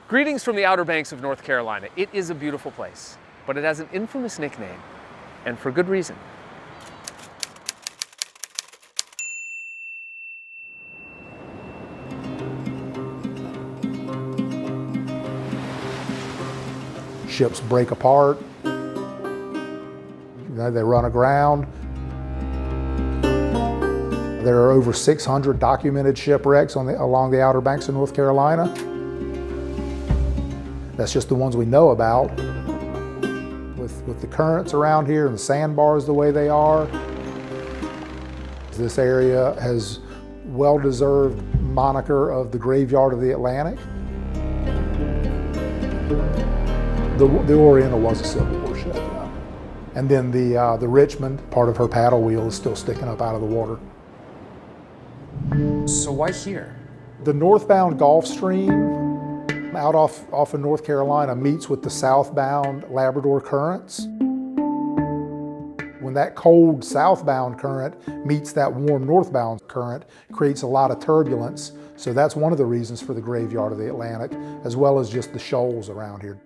Greetings from the Outer Banks of North Carolina. It is a beautiful place, but it has an infamous nickname, and for good reason. Ships break apart, they run aground. There are over 600 documented shipwrecks along the Outer Banks of North Carolina. That's just the ones we know about. With the currents around here and the sandbars the way they are, this area has well-deserved moniker of the graveyard of the Atlantic. The Oriental was a Civil War ship, yeah. And then the Richmond, part of her paddle wheel is still sticking up out of the water. So why here? The northbound Gulf Stream out off of North Carolina meets with the southbound Labrador currents. When that cold southbound current meets that warm northbound current, creates a lot of turbulence. So that's one of the reasons for the graveyard of the Atlantic, as well as just the shoals around here.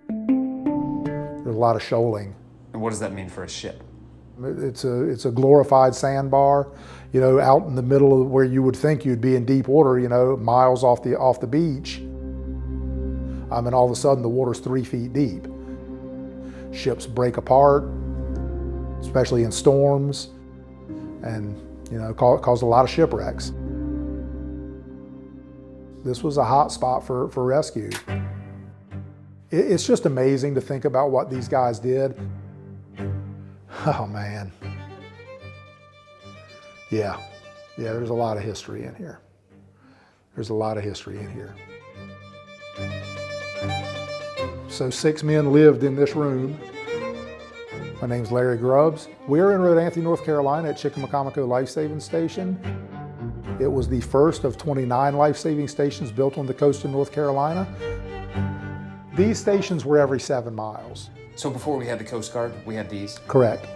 There's a lot of shoaling. And what does that mean for a ship? It's a glorified sandbar, you know, out in the middle of where you would think you'd be in deep water, you know, miles off the beach. And all of a sudden the water's 3 feet deep. Ships break apart, especially in storms, and you know, caused a lot of shipwrecks. This was a hot spot for rescue. It's just amazing to think about what these guys did. Oh man. Yeah, there's a lot of history in here. There's a lot of history in here. So 6 men lived in this room. My name's Larry Grubbs. We're in Rhode Anthony, North Carolina at Chickamauga Lifesaving Station. It was the first of 29 life-saving stations built on the coast of North Carolina. These stations were every 7 miles. So before we had the Coast Guard, we had these? Correct.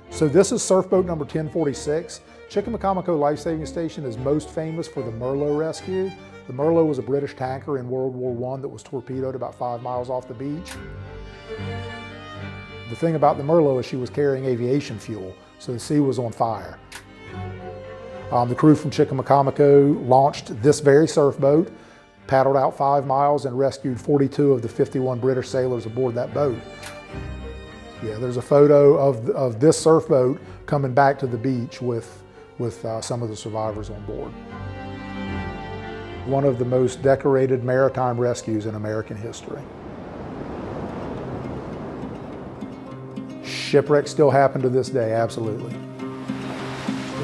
So this is surf boat number 1046. Chickamauga Lifesaving Station is most famous for the Merlot rescue. The Merlot was a British tanker in World War I that was torpedoed about 5 miles off the beach. The thing about the Merlot is she was carrying aviation fuel, so the sea was on fire. The crew from Chickamauga launched this very surf boat, paddled out 5 miles and rescued 42 of the 51 British sailors aboard that boat. Yeah, there's a photo of this surf boat coming back to the beach with some of the survivors on board. One of the most decorated maritime rescues in American history. Shipwrecks still happen to this day, absolutely.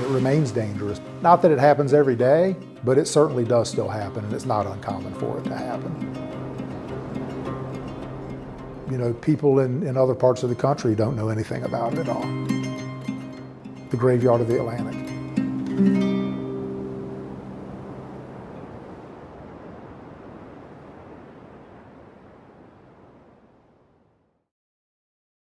It remains dangerous. Not that it happens every day, but it certainly does still happen, and it's not uncommon for it to happen. You know, people in other parts of the country don't know anything about it at all. The graveyard of the Atlantic.